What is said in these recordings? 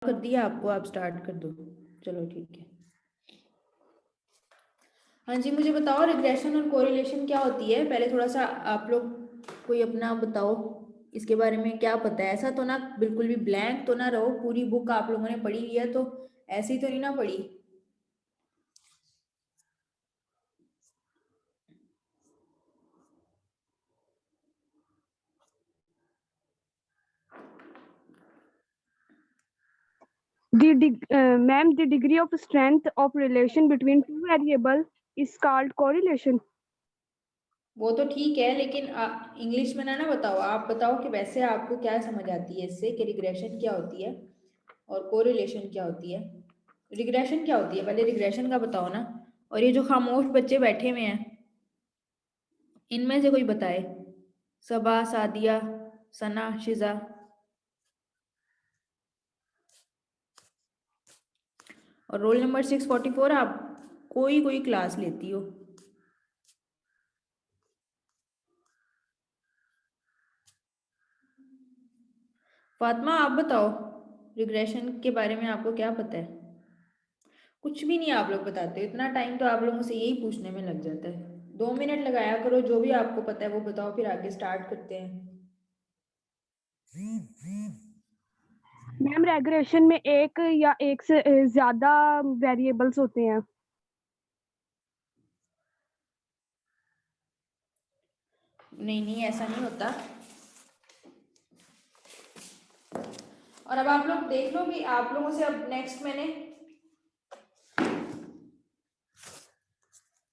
कर दिया आपको, आप स्टार्ट कर दो। चलो ठीक है। हाँ जी, मुझे बताओ रिग्रेशन और कोरिलेशन क्या होती है। पहले थोड़ा सा आप लोग कोई अपना बताओ इसके बारे में क्या पता है। ऐसा तो ना बिल्कुल भी ब्लैंक तो ना रहो, पूरी बुक आप लोगों ने पढ़ी लिया तो ऐसे ही तो नहीं ना पढ़ी। Ma'am, the degree of strength of relation between two variables is called correlation. वो तो ठीक है, लेकिन इंग्लिश में ना बताओ। आप बताओ कि वैसे आपको क्या समझ आती है इससे, कि रिग्रेशन क्या होती है और कोरिलेशन क्या होती है। रिग्रेशन क्या होती है, पहले रिग्रेशन का बताओ ना। और ये जो खामोश बच्चे बैठे हुए हैं, इनमें से कोई बताए। सबा, सादिया, सना, शिजा। और रोल नंबर 644 आप कोई कोई क्लास लेती हो। फातिमा आप बताओ रिग्रेशन के बारे में आपको क्या पता है। कुछ भी नहीं आप लोग बताते हो। इतना टाइम तो आप लोगों से यही पूछने में लग जाता है। 2 मिनट लगाया करो, जो भी आपको पता है वो बताओ, फिर आगे स्टार्ट करते हैं। मैम, रेग्रेशन में एक या एक से ज्यादा वेरिएबल्स होते हैं। नहीं नहीं, ऐसा नहीं होता। और अब आप लोग देख लो कि आप लोगों से अब नेक्स्ट मैंने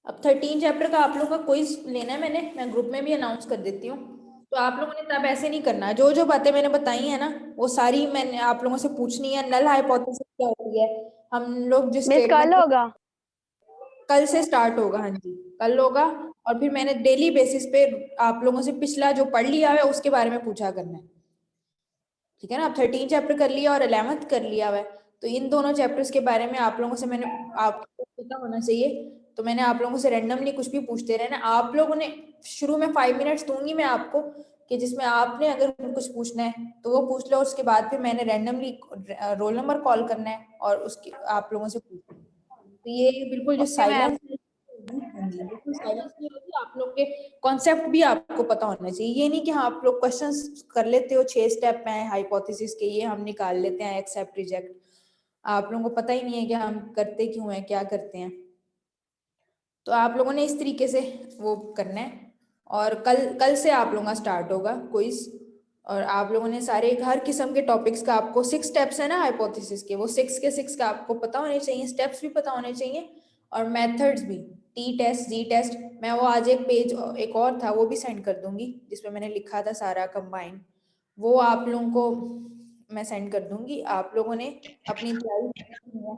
अब 13 चैप्टर का आप लोगों का क्विज लेना है। मैं ग्रुप में भी अनाउंस कर देती हूँ। तो आप लोगों ने तब ऐसे नहीं करना। जो जो बातें मैंने बताई है ना वो सारी मैंने आप लोगों से पूछनी है। नल हाइपोथेसिस क्या होती है, हम लोग जिस मिस कल स्टेटमेंट होगा। कल से स्टार्ट होगा। हाँ जी, कल होगा। और फिर मैंने डेली बेसिस पे आप लोगों से पिछला जो पढ़ लिया है उसके बारे में पूछा करना है। ठीक है ना। अब 13 चैप्टर कर लिया और 11th कर लिया हुआ है, तो इन दोनों चैप्टर्स के बारे में आप लोगों से मैंने आपको पता होना चाहिए। तो मैंने आप लोगों से रैंडमली कुछ भी पूछते रहना। आप लोगों ने शुरू में 5 मिनट्स दूंगी मैं आपको, कि जिसमें आपने अगर कुछ पूछना है तो वो पूछ लो। उसके बाद फिर मैंने रैंडमली रोल नंबर कॉल करना है और उसके आप लोगों से पूछना है। तो ये बिल्कुल जो ओके मैम। साइलेंस, हाँ जी, बिल्कुल साइलेंस नहीं होगी। आप लोग के कॉन्सेप्ट भी आपको पता होना चाहिए। ये नहीं कि हाँ आप लोग क्वेश्चंस कर लेते हो 6 स्टेप में है हाइपोथेसिस के, ये हम निकाल लेते हैं एक्सेप्ट रिजेक्ट। आप लोगों को पता ही नहीं है कि हम करते क्यों हैं, क्या करते हैं। तो आप लोगों ने इस तरीके से वो करना है। और कल कल से आप लोगों का स्टार्ट होगा क्विज। और आप लोगों ने सारे हर किस्म के टॉपिक्स का, आपको 6 स्टेप्स है ना हाइपोथेसिस के, वो 6 के 6 का आपको पता होने चाहिए। स्टेप्स भी पता होने चाहिए और मेथड्स भी। टी टेस्ट, जी टेस्ट, मैं वो आज एक पेज एक और था वो भी सेंड कर दूंगी जिसमें मैंने लिखा था सारा कंबाइंड। वो आप लोगों को मैं सेंड कर दूंगी। आप लोगों ने अपनी तैयारी करनी है।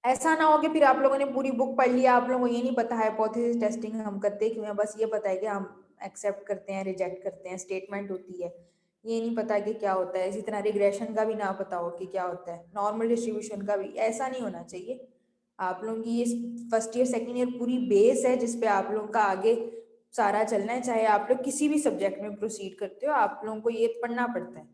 ऐसा ना हो कि फिर आप लोगों ने पूरी बुक पढ़ लिया, आप लोगों को ये नहीं पता हाइपोथेसिस टेस्टिंग हम करते क्यों हैं। बस ये पता है कि हम एक्सेप्ट करते हैं, रिजेक्ट करते हैं, स्टेटमेंट होती है। ये नहीं पता कि क्या होता है। इसी तरह रिग्रेशन का भी ना पता हो कि क्या होता है, नॉर्मल डिस्ट्रीब्यूशन का भी। ऐसा नहीं होना चाहिए। आप लोगों की ये फर्स्ट ईयर सेकेंड ईयर पूरी बेस है जिसपे आप लोगों का आगे सारा चलना है। चाहे आप लोग किसी भी सब्जेक्ट में प्रोसीड करते हो, आप लोगों को ये पढ़ना पड़ता है।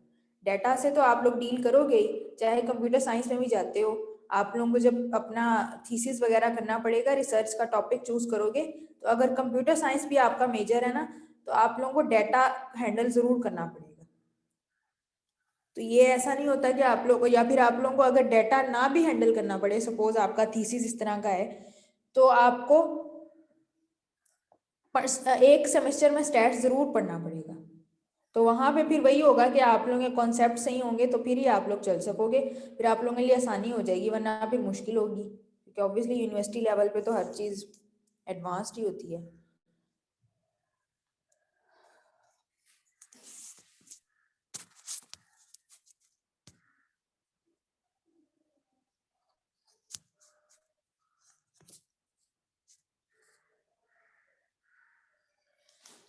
डेटा से तो आप लोग डील करोगे ही, चाहे कंप्यूटर साइंस में भी जाते हो। आप लोगों को जब अपना थीसिस वगैरह करना पड़ेगा, रिसर्च का टॉपिक चूज करोगे, तो अगर कंप्यूटर साइंस भी आपका मेजर है ना, तो आप लोगों को डेटा हैंडल जरूर करना पड़ेगा। तो ये ऐसा नहीं होता कि आप लोग को, या फिर आप लोगों को अगर डेटा ना भी हैंडल करना पड़े, सपोज आपका थीसिस इस तरह का है, तो आपको एक सेमेस्टर में स्टैट्स जरूर पढ़ना पड़ेगा। तो वहां पे फिर वही होगा कि आप लोगों के कॉन्सेप्ट सही होंगे तो फिर ही आप लोग चल सकोगे। फिर आप लोगों के लिए आसानी हो जाएगी, वरना फिर मुश्किल होगी, क्योंकि ऑब्वियसली यूनिवर्सिटी लेवल पे तो हर चीज एडवांस्ड ही होती है।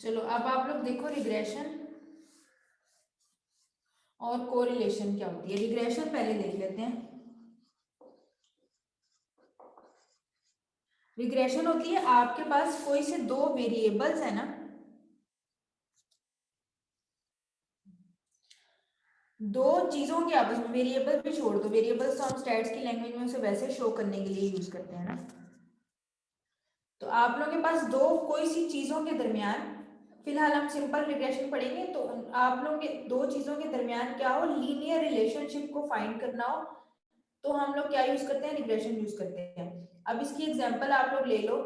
चलो अब आप लोग देखो रिग्रेशन और कोरिलेशन क्या होती है। रिग्रेशन पहले देख लेते हैं। रिग्रेशन होती है आपके पास कोई से दो वेरिएबल्स है ना, दो चीजों के आपस में, वेरिएबल भी छोड़ दो, वेरिएबल्स तो हम स्टैट्स की लैंग्वेज में उसे वैसे शो करने के लिए यूज करते हैं ना। तो आप लोगों के पास दो कोई सी चीजों के दरमियान, फिलहाल हम सिंपल रिग्रेशन पढ़ेंगे, तो आप लोगों के दो चीजों के दरमियान क्या हो, लीनियर रिलेशनशिप को फाइंड करना हो, तो हम लोग क्या यूज करते हैं, रिग्रेशन यूज करते हैं। अब इसकी एग्जांपल आप लोग ले लो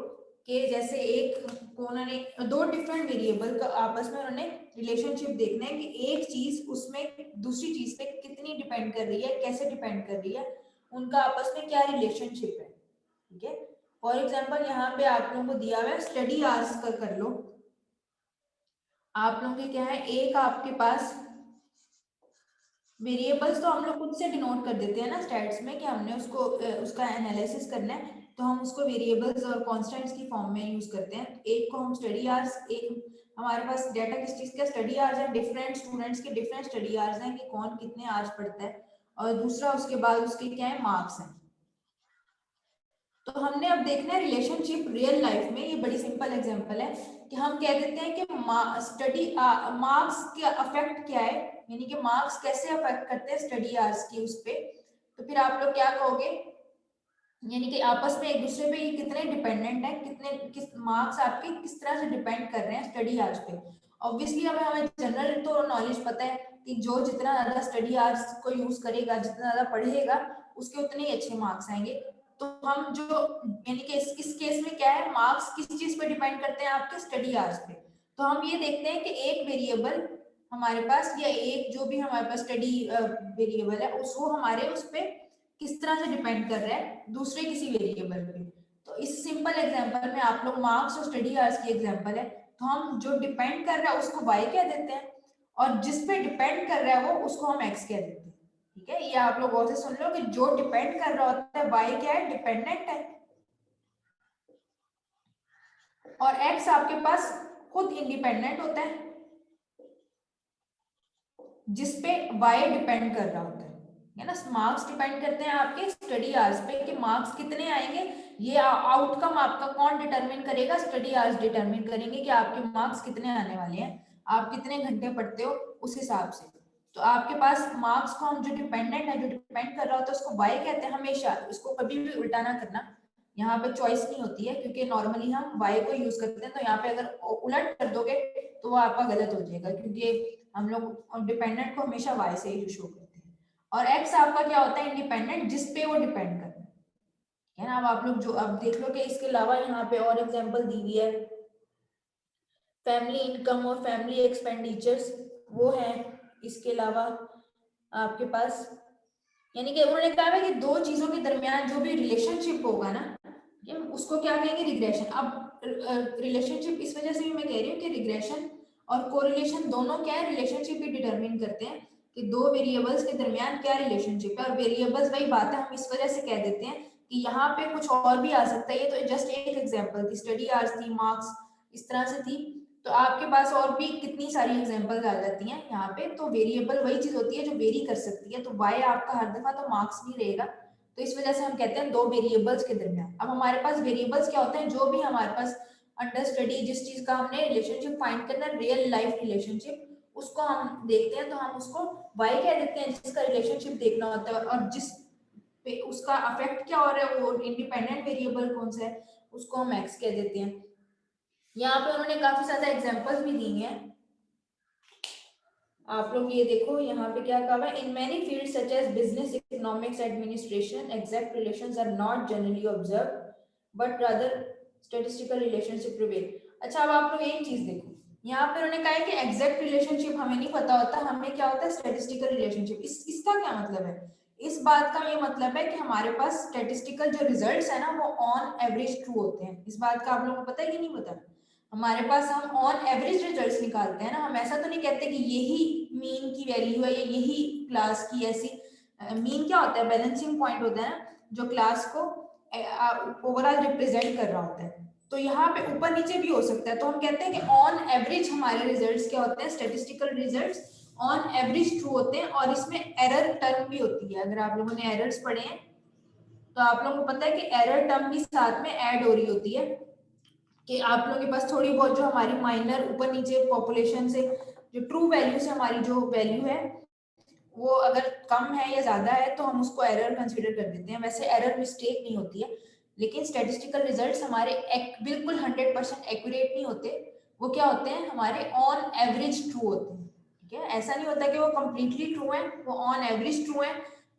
कि जैसे एक उन्होंने दो डिफरेंट वेरिएबल का आपस में उन्होंने रिलेशनशिप देखना है कि एक चीज उसमें दूसरी चीज पे कितनी डिपेंड कर रही है, कैसे डिपेंड कर रही है, उनका आपस में क्या रिलेशनशिप है। ठीक है, फॉर एग्जाम्पल यहाँ पे आप लोगों को दिया हुआ है स्टडी आवर्स का, कर लो आप लोगों के क्या है, एक आपके पास वेरिएबल्स तो हम लोग खुद से डिनोट कर देते हैं ना स्टैट्स में कि हमने उसको उसका एनालिसिस करना है, तो हम उसको वेरिएबल्स और कांस्टेंट्स की फॉर्म में यूज करते हैं। एक को हम स्टडी आवर्स, एक हमारे पास डाटा किस चीज का, स्टडी आवर्स है, डिफरेंट स्टूडेंट्स के डिफरेंट स्टडी आवर्स हैं कि कौन कितने आवर्स पढ़ता है, और दूसरा उसके बाद उसके क्या है, मार्क्स हैं। तो हमने अब देखना है रिलेशनशिप रियल लाइफ में, ये बड़ी सिंपल एग्जांपल है कि हम कह देते हैं कि स्टडी मार्क्स का अफेक्ट क्या है, यानी कि मार्क्स कैसे अफेक्ट करते हैं स्टडी आवर्स की उस पे। तो फिर आप लोग क्या कहोगे, यानी कि आपस में एक दूसरे पे ये कितने डिपेंडेंट है, कितने किस मार्क्स आपके किस तरह से डिपेंड कर रहे हैं स्टडी आवर्स पे। ऑब्वियसली हमें जनरल तो नॉलेज पता है कि जो जितना ज्यादा स्टडी आवर्स को यूज करेगा, जितना ज्यादा पढ़ेगा, उसके उतने ही अच्छे मार्क्स आएंगे। तो हम जो, यानी कि इस केस में क्या है, मार्क्स किस चीज पे डिपेंड करते हैं, आपके स्टडी आवर्स पे। तो हम ये देखते हैं कि एक वेरिएबल हमारे पास, या एक जो भी हमारे पास स्टडी वेरिएबल है उसको हमारे उस पे किस तरह से डिपेंड कर रहा है दूसरे किसी वेरिएबल पे। तो इस सिंपल एग्जांपल में आप लोग मार्क्स और स्टडी आवर्स की एग्जांपल है, तो हम जो डिपेंड कर रहा है उसको y कह देते हैं, और जिस पे डिपेंड कर रहा है वो उसको हम x कह देते हैं। ठीक है, ये आप लोग और से सुन लो कि जो डिपेंड कर रहा होता है y क्या है, डिपेंडेंट है, और x आपके पास खुद इंडिपेंडेंट होता है जिसपे y डिपेंड कर रहा होता है ना। मार्क्स डिपेंड करते हैं आपके स्टडी आवर्स पे कि मार्क्स कितने आएंगे, ये आउटकम आपका कौन डिटरमिन करेगा, स्टडी आवर्स डिटरमिन करेंगे कि आपके मार्क्स कितने आने वाले हैं, आप कितने घंटे पढ़ते हो उस हिसाब से। तो आपके पास मार्क्स को हम जो डिपेंडेंट है, जो डिपेंड कर रहा होता है उसको y कहते हैं हमेशा, इसको कभी भी उल्टा ना करना, यहाँ पे चॉइस नहीं होती है क्योंकि नॉर्मली हम y को यूज करते हैं, तो यहाँ पे अगर उलट कर दोगे तो वो आपका गलत हो जाएगा, क्योंकि हम लोग डिपेंडेंट को हमेशा y से ही शो करते हैं। और x आपका क्या होता है, इंडिपेंडेंट, जिस पे वो डिपेंड करता है ना। अब आप लोग जो अब देख लो कि इसके अलावा यहाँ पे और एग्जांपल दी हुई है, फैमिली इनकम और फैमिली एक्सपेंडिचर्स वो है। इसके अलावा आपके पास, यानी कि उन्होंने कहा है कि दो चीजों के दरमियान जो भी रिलेशनशिप होगा ना, ये उसको क्या कहेंगे, रिग्रेशन। अब रिलेशनशिप इस वजह से भी मैं कह रही हूँ कि रिग्रेशन और कोरिलेशन दोनों क्या है, रिलेशनशिप ही डिटरमिन करते हैं कि दो वेरिएबल्स के दरमियान क्या रिलेशनशिप है। और वेरिएबल्स वही बात है, हम इस वजह से कह देते हैं कि यहाँ पे कुछ और भी आ सकता है, ये तो जस्ट एक एग्जाम्पल थी, स्टडी आवर्स थी, मार्क्स इस तरह से थी, तो आपके पास और भी कितनी सारी एग्जांपल्स आ जाती हैं यहाँ पे। तो वेरिएबल वही चीज होती है जो वेरी कर सकती है, तो y आपका हर दफा तो मार्क्स नहीं रहेगा, तो इस वजह से हम कहते हैं दो वेरिएबल्स के दरमियान। अब हमारे पास वेरिएबल्स क्या होते हैं, जो भी हमारे पास अंडर स्टडी जिस चीज का हमने रिलेशनशिप फाइंड करना है, रियल लाइफ रिलेशनशिप, उसको हम देखते हैं तो हम उसको y कह देते हैं जिसका रिलेशनशिप देखना होता है, और जिस पे उसका अफेक्ट क्या हो रहा है, वो इंडिपेंडेंट वेरिएबल कौन सा है, उसको हम x कह देते हैं। यहाँ पे उन्होंने काफी ज्यादा एग्जांपल्स भी दी हैं, आप लोग ये देखो यहाँ पे क्या कहा है, in many fields such as business, economics, administration, exact relations are not generally observed but rather statistical relationship prevail. अच्छा, अब आप लोग एक चीज देखो, यहाँ पे उन्होंने कहा है कि एग्जैक्ट रिलेशनशिप हमें नहीं पता होता, हमें क्या होता है, स्टैटिस्टिकल रिलेशनशिप। इसका क्या मतलब है, इस बात का ये मतलब है कि हमारे पास स्टैटिस्टिकल जो रिजल्ट्स है ना वो ऑन एवरेज ट्रू होते हैं। इस बात का आप लोगों को पता है कि नहीं पता, हमारे पास हम ऑन एवरेज रिजल्ट्स निकालते हैं ना, हम ऐसा तो नहीं कहते कि यही मीन की वैल्यू है या यही क्लास की ऐसी। मीन क्या होता है, बैलेंसिंग पॉइंट होता है ना, जो क्लास को ओवरऑल रिप्रेजेंट कर रहा होता है। तो यहाँ पे ऊपर नीचे भी हो सकता है, तो हम कहते हैं कि ऑन एवरेज हमारे रिजल्ट्स क्या होते हैं, statistical results on average true होते हैं, और इसमें एरर टर्म भी होती है। अगर आप लोगों ने एरर्स पढ़े हैं तो आप लोगों को पता है कि एरर टर्म भी साथ में ऐड हो रही होती है, कि आप लोगों के पास थोड़ी बहुत जो हमारी माइनर ऊपर नीचे पॉपुलेशन से जो ट्रू वैल्यू से हमारी जो वैल्यू है वो अगर कम है या ज्यादा है तो हम उसको एरर कंसीडर कर देते हैं। वैसे एरर मिस्टेक नहीं होती है, लेकिन स्टैटिस्टिकल रिजल्ट्स हमारे बिल्कुल 100% एक्यूरेट नहीं होते। वो क्या होते हैं, हमारे ऑन एवरेज ट्रू होते हैं। ठीक है, ऐसा नहीं होता कि वो कंप्लीटली ट्रू है, वो ऑन एवरेज ट्रू है।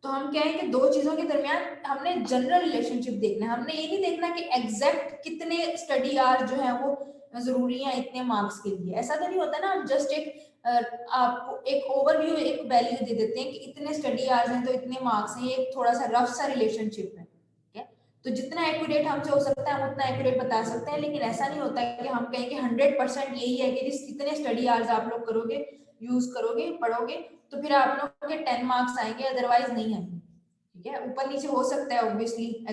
तो हम क्या है कि दो चीजों के दरमियान हमने जनरल रिलेशनशिप देखना है, हमने ये नहीं देखना कि एग्जैक्ट कितने स्टडी आवर जो है वो जरूरी है इतने मार्क्स के लिए। ऐसा तो नहीं होता ना, हम जस्ट आपको एक ओवरव्यू, एक वैल्यू दे देते हैं कि इतने स्टडी आवर्स हैं तो इतने मार्क्स हैं। ये एक थोड़ा सा रफ सा रिलेशनशिप है। ठीक है, तो जितना एक्यूरेट हमसे हो सकता है हम उतना एक्यूरेट बता सकते हैं, लेकिन ऐसा नहीं होता कि हम कहें कि 100% यही है कि जिस कितने स्टडी आवर्स आप लोग करोगे, यूज करोगे, पढ़ोगे, तो फिर आप लोग के 10 मार्क्स आएंगे, अदरवाइज नहीं आएंगे। ठीक है, ऊपर नीचे हो सकता है ऑब्वियसली।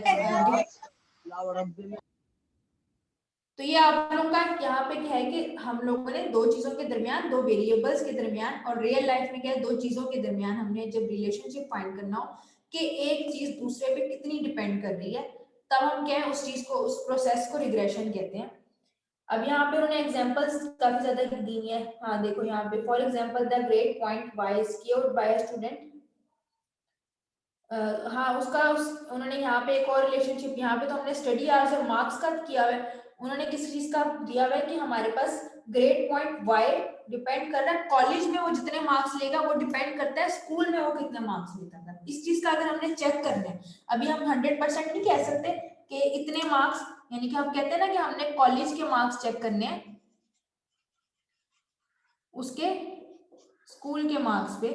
तो ये आप लोग का यहाँ पे क्या है कि हम लोगों ने दो चीजों के दरमियान, दो वेरिएबल्स के दरमियान, और रियल लाइफ में क्या है, दो चीजों के दरमियान हमने जब रिलेशनशिप फाइंड करना हो कि एक चीज दूसरे पे कितनी डिपेंड कर रही है, तब हम क्या है उस चीज को, उस प्रोसेस को रिग्रेशन कहते हैं। अब यहाँ पे उन्होंने एग्जांपल्स काफी ज्यादा दी है। हाँ देखो यहाँ पे, for example the grade point Y scored by a student. हाँ उन्होंने यहाँ पे एक और रिलेशनशिप, यहाँ पे तो हमने स्टडी आवर्स और मार्क्स का किया हुआ है, उन्होंने किस चीज का दिया हुआ है कि हमारे पास ग्रेड पॉइंट वाई डिपेंड कर रहा है कॉलेज में वो जितने मार्क्स लेगा, वो डिपेंड करता है स्कूल में वो कितने मार्क्स लेता था। इस चीज का अगर हमने चेक करना है, अभी हम 100% नहीं कह सकते कि इतने मार्क्स, यानी कि हम कहते हैं ना कि हमने कॉलेज के मार्क्स चेक करने हैं उसके स्कूल के मार्क्स पे,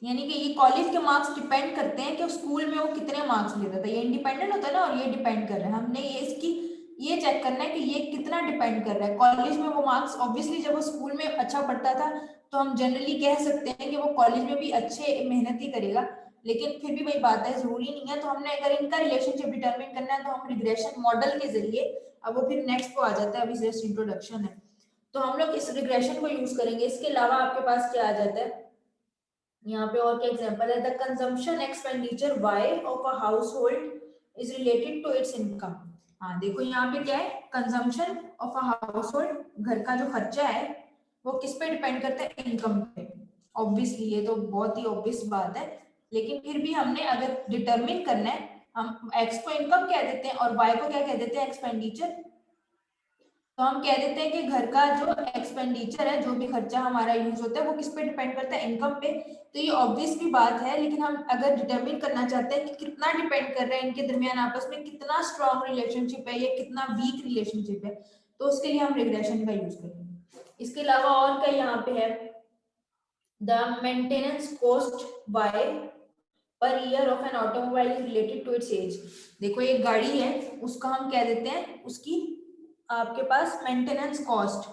यानी कि ये कॉलेज के मार्क्स डिपेंड करते हैं कि स्कूल में वो कितने मार्क्स लेता था। ये इंडिपेंडेंट होता है ना, और ये डिपेंड कर रहा है। हमने ये इसकी ये चेक करना है कि ये कितना डिपेंड कर रहा है कॉलेज में वो मार्क्स। ऑब्वियसली जब वो स्कूल में अच्छा पढ़ता था तो हम जनरली कह सकते हैं कि वो कॉलेज में भी अच्छे मेहनत ही करेगा, लेकिन फिर भी वही बात है, जरूरी नहीं है। तो हमने अगर इनका रिलेशनशिप डिटरमिन करना है तो हम रिग्रेशन मॉडल के जरिए, अब वो फिर नेक्स्ट को आ जाता है, अभी जस्ट इंट्रोडक्शन है, तो हम लोग इस रिग्रेशन को यूज करेंगे। इसके अलावा आपके पास क्या आ जाता है यहाँ पे, और क्या एग्जांपल है, the consumption expenditure Y of a household is related to its income. हाँ देखो यहाँ पे क्या है, consumption of a household, घर का जो खर्चा है वो किस पे डिपेंड करता है, इनकम पे। ऑब्वियसली ये तो बहुत ही ऑब्वियस बात है, लेकिन फिर भी हमने अगर डिटरमिन करना है, हम एक्स को इनकम कह देते हैं और वाई को क्या कह देते हैं, एक्सपेंडिचर। तो हम कह देते हैं कि घर का जो एक्सपेंडिचर है, जो भी खर्चा हमारा यूज होता है, वो किस पे डिपेंड करता है, इनकम पे। तो ये ऑब्वियस भी बात है, लेकिन हम अगर डिटरमिन करना चाहते हैं कि कितना डिपेंड कर रहा है इनके दरमियान आपस में, कितना स्ट्रॉन्ग रिलेशनशिप है या कितना वीक रिलेशनशिप है, तो उसके लिए हम रिग्रेशन का यूज करेंगे। इसके अलावा और क्या यहाँ पे है, the maintenance cost Y per year of an automobile is related to its age. देखो एक गाड़ी है, उसका हम कह देते हैं उसकी आपके पास मेंटेनेंस कॉस्ट,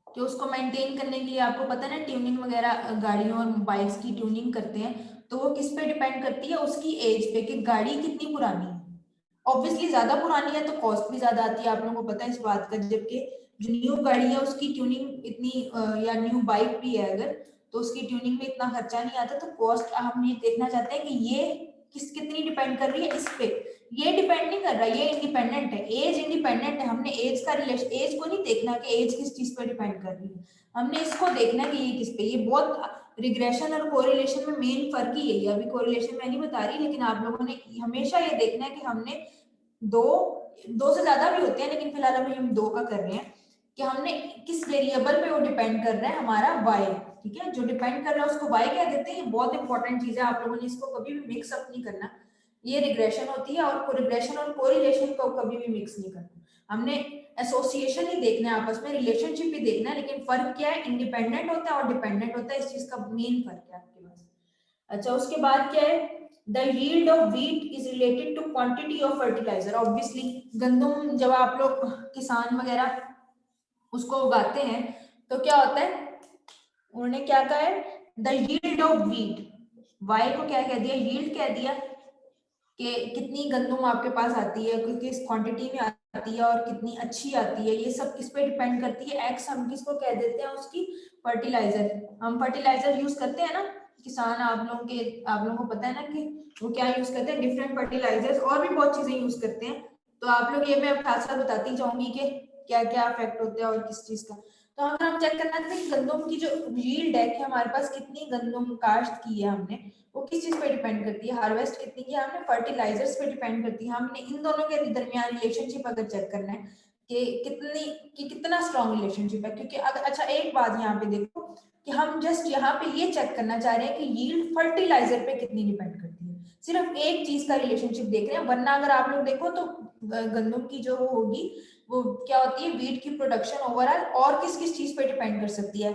कि उसको मेंटेन करने के लिए आपको पता है ना, ट्यूनिंग वगैरह गाड़ियों और बाइक्स की ट्यूनिंग करते हैं, तो वो किस पे डिपेंड करती है, उसकी एज पे, कि गाड़ी कितनी पुरानी है। ऑब्वियसली ज्यादा पुरानी है तो कॉस्ट भी ज्यादा आती है, आप लोगों को पता है इस बात का। जबकि जो न्यू गाड़ी है उसकी ट्यूनिंग इतनी या न्यू बाइक भी है अगर, तो उसकी ट्यूनिंग में इतना खर्चा नहीं आता। तो कॉस्ट हम ये देखना चाहते हैं कि ये कितनी डिपेंड कर रही है इस पे। ये डिपेंड नहीं कर रहा, ये इंडिपेंडेंट है, एज इंडिपेंडेंट है। हमने एज का रिलेशन, एज को नहीं देखना कि एज किस चीज पर डिपेंड कर रही है, हमने इसको देखना है कि ये किस पे। ये बहुत रिग्रेशन और कोरिलेशन में मेन फर्क ही यही है। अभी कोरिलेशन मैं नहीं बता रही, लेकिन आप लोगों ने हमेशा ये देखना है कि हमने दो से ज्यादा भी होते हैं, लेकिन फिलहाल अभी हम दो का कर रहे हैं, कि हमने किस वेरिएबल पे वो डिपेंड कर रहा है, हमारा वाई। ठीक है, जो डिपेंड कर रहा है उसको वाई कह देते हैं। ये बहुत इंपॉर्टेंट चीज है, आप लोगों ने इसको कभी भी मिक्स अप नहीं करना। ये रिग्रेशन होती है, और रिग्रेशन और कोरिलेशन को कभी भी मिक्स नहीं करना। हमने एसोसिएशन ही देखना है आपस में, रिलेशनशिप ही देखना है, लेकिन फर्क क्या है, इंडिपेंडेंट होता है और डिपेंडेंट होता है, इस चीज का मेन फर्क है आपके पास। अच्छा उसके बाद क्या है, the yield of wheat is related to quantity of fertiliser. Obviously गंदम जब आप लोग किसान वगैरह उसको उगाते हैं तो क्या होता है, उन्होंने क्या कहा है, the yield of wheat, Y को क्या कह दिया, यील्ड कह दिया, कि कितनी गंदम आपके पास आती है, किस क्वांटिटी में आती है और कितनी अच्छी आती है, ये सब किस पे डिपेंड करती है, एक्स हम किसको कह देते हैं, उसकी फर्टिलाइजर। हम फर्टिलाइजर यूज करते हैं ना किसान, आप लोगों को पता है ना कि वो क्या यूज करते हैं, डिफरेंट फर्टिलाइजर्स, और भी बहुत चीजें यूज करते हैं। तो आप लोग ये मैं साथ साथ बताती जाऊंगी कि क्या क्या अफेक्ट होता है और किस चीज का। तो अगर हम चेक करना चाहते हैं गंदम की जो यील्ड है कि हमारे पास कितनी गंदम काश्त की है हमने, वो किस चीज पे डिपेंड करती है, हार्वेस्ट कितनी की हमने, फर्टिलाइजर्स पे डिपेंड करती है। हमने इन दोनों के दरमियान रिलेशनशिप अगर चेक करना है कि कितना स्ट्रॉन्ग रिलेशनशिप है, क्योंकि अगर अच्छा एक बात यहाँ पे देखो कि हम जस्ट यहाँ पे ये चेक करना चाह रहे हैं कि यील्ड फर्टिलाइजर पे कितनी डिपेंड करती है, सिर्फ एक चीज का रिलेशनशिप देख रहे हैं। वरना अगर आप लोग देखो तो गंदम की जो वो होगी वो क्या होती है, वीट की प्रोडक्शन ओवरऑल और किस किस चीज पे डिपेंड कर सकती है,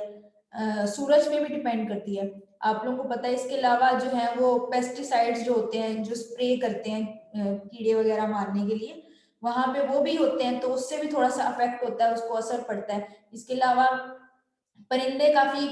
सूरज पे भी डिपेंड करती है। आप लोगों को पता है इसके अलावा जो है वो पेस्टिसाइड्स जो होते हैं जो स्प्रे करते हैं कीड़े वगैरह मारने के लिए, वहां पे वो भी होते हैं, तो उससे भी थोड़ा सा अफेक्ट होता है, उसको असर पड़ता है। इसके अलावा परिंदे काफी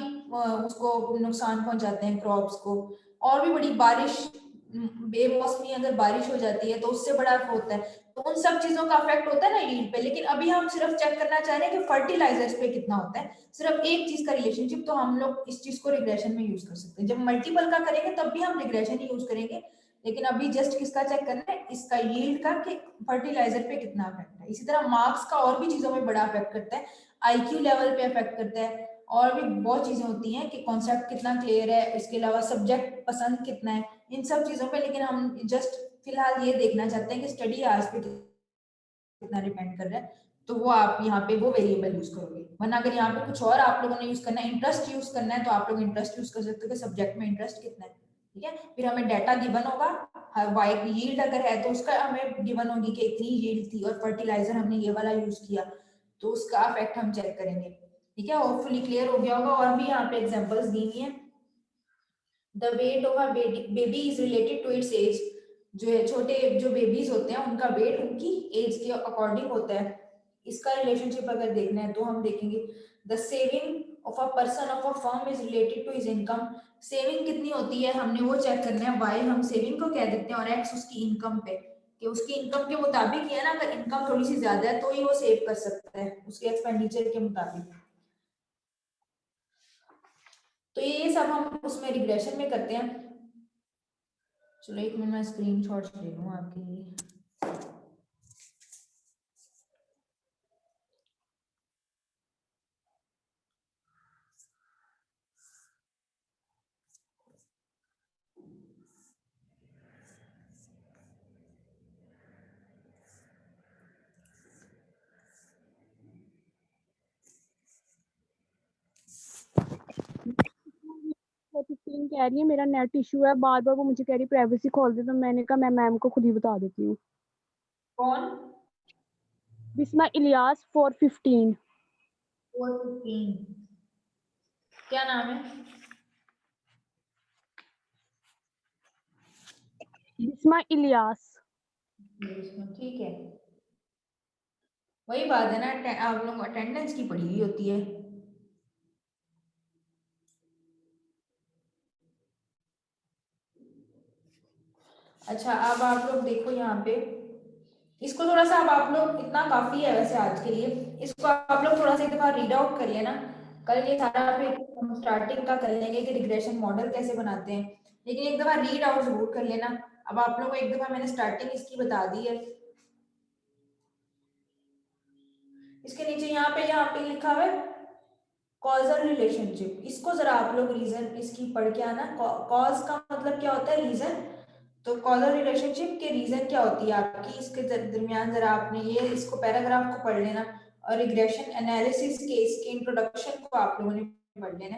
उसको नुकसान पहुंचाते हैं क्रॉप्स को, और भी बड़ी बारिश, बेमौसमी अगर बारिश हो जाती है तो उससे बड़ा होता है। तो उन सब चीजों का अफेक्ट होता है ना यील्ड पे। लेकिन अभी हम सिर्फ चेक करना चाह रहे हैं कि फर्टिलाइजर्स पे कितना होता है, सिर्फ एक चीज का रिलेशनशिप। तो हम लोग इस चीज को रिग्रेशन में यूज कर सकते हैं। जब मल्टीपल का करेंगे तब भी हम रिग्रेशन ही यूज करेंगे, लेकिन अभी जस्ट किसका चेक करना है, इसका यील्ड का, कि फर्टिलाइजर पे कितना अफेक्ट है। इसी तरह मार्क्स का और भी चीजों में बड़ा अफेक्ट करता है, आईक्यू लेवल पे अफेक्ट करता है, और भी बहुत चीजें होती हैं कि कॉन्सेप्ट कितना क्लियर है, इसके अलावा सब्जेक्ट पसंद कितना है, इन सब चीजों पे। लेकिन हम जस्ट फिलहाल ये देखना चाहते हैं कि स्टडी आवर्स पे कितना डिपेंड कर रहा है, तो वो आप यहाँ पे वो वेरिएबल यूज करोगे। वरना अगर यहाँ पे कुछ और आप लोगों ने यूज करना है, इंटरेस्ट यूज करना है, तो आप लोग इंटरेस्ट यूज कर सकते हो कि सब्जेक्ट में इंटरेस्ट कितना है, ठीक है। फिर हमें डाटा गिवन होगा, वाई यील्ड अगर है तो उसका हमें गिवन होगी कि इतनी यील्ड थी और फर्टिलाइजर हमने ये वाला यूज किया, तो उसका इफेक्ट हम चेक करेंगे, ठीक है। होपफुली क्लियर हो गया होगा। और भी यहाँ पे एग्जांपल्स दी हुई हैं। The weight of a baby is related to its age, जो है छोटे जो बेबीज होते हैं उनका वेट उनकी एज के अकॉर्डिंग होता है। इसका रिलेशनशिप अगर देखना है तो हम देखेंगे the saving of a person of a firm is related to his income. Saving कितनी होती है हमने वो चेक करना है, वाई हम सेविंग को कह देते हैं और एक्स उसकी इनकम पे, कि उसकी इनकम के मुताबिक है ना, अगर इनकम थोड़ी सी ज्यादा है तो ही वो सेव कर सकता है उसके एक्सपेंडिचर के मुताबिक। तो ये सब हम उसमें रिग्रेशन में करते हैं। चलो एक मिनट मैं स्क्रीनशॉट ले लूं आपके लिए। वो 15 कह रही है मेरा नेट इशू है, बार बार वो मुझे कह रही प्राइवेसी खोल दे, तो मैंने कहा मैं मैम को खुद ही बता देती हूँ। कौन? बिस्मा इलियास 415। 415 क्या नाम है? बिस्मा इलियास। ठीक है, वही बात है ना, आप लोग अटेंडेंस की पड़ी हुई होती है। अच्छा अब आप लोग देखो यहाँ पे, इसको थोड़ा सा अब आप लोग, इतना काफी है वैसे आज के लिए, इसको आप लोग थोड़ा सा एक दफा रीड आउट कर लेना। कल ये सारा फिर हम स्टार्टिंग का कर लेंगे कि रिग्रेशन मॉडल कैसे बनाते हैं, लेकिन एक दफा रीड आउट जरूर कर लेना। अब आप लोगों को एक दफा मैंने स्टार्टिंग इसकी बता दी है। इसके नीचे यहाँ पे लिखा हुआ है कॉजल रिलेशनशिप, इसको जरा आप लोग रीजन इसकी पढ़ के आना। कॉज का मतलब क्या होता है, रीजन। तो कॉजल रिलेशनशिप के रीजन क्या होती है आपकी, इसके दरमियान जरा आपने ये इसको पैराग्राफ को पढ़ लेना, और रिग्रेशन एनालिसिस के इसके इंट्रोडक्शन को आप लोगों ने पढ़ लेना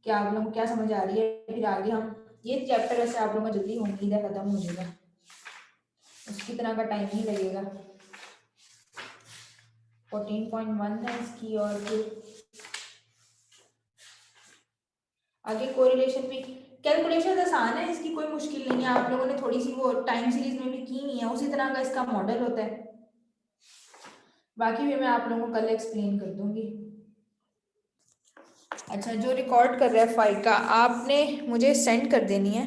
कि आप लोगों को क्या समझ आ रही है। फिर आगे हम ये चैप्टर वैसे आप लोगों को जल्दी उम्मीद है खत्म हो जाएगा, उसकी तरह का टाइम नहीं लगेगा। 14.1 है इसकी, और फिर आगे कोरिलेशन भी, कैलकुलेशन आसान है, इसकी कोई मुश्किल नहीं है। आप लोगों ने थोड़ी सी वो टाइम सीरीज में भी की नहीं है, उसी तरह का इसका मॉडल होता है। बाकी भी मैं आप लोगों को कल एक्सप्लेन कर दूंगी। अच्छा जो रिकॉर्ड कर रहा है फाइल का, आपने मुझे सेंड कर देनी है।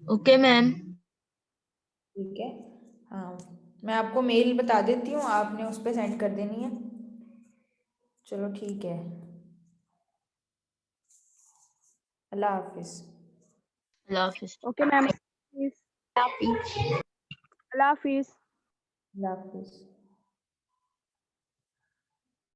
Okay ma'am. ठीक है, हाँ मैं आपको मेल बता देती हूँ, आपने उस पर सेंड कर देनी है। चलो ठीक है, अल्लाह हाफिज। अल्लाह हाफिज। ओके मैम, अल्लाह हाफिज। अल्लाह हाफिज।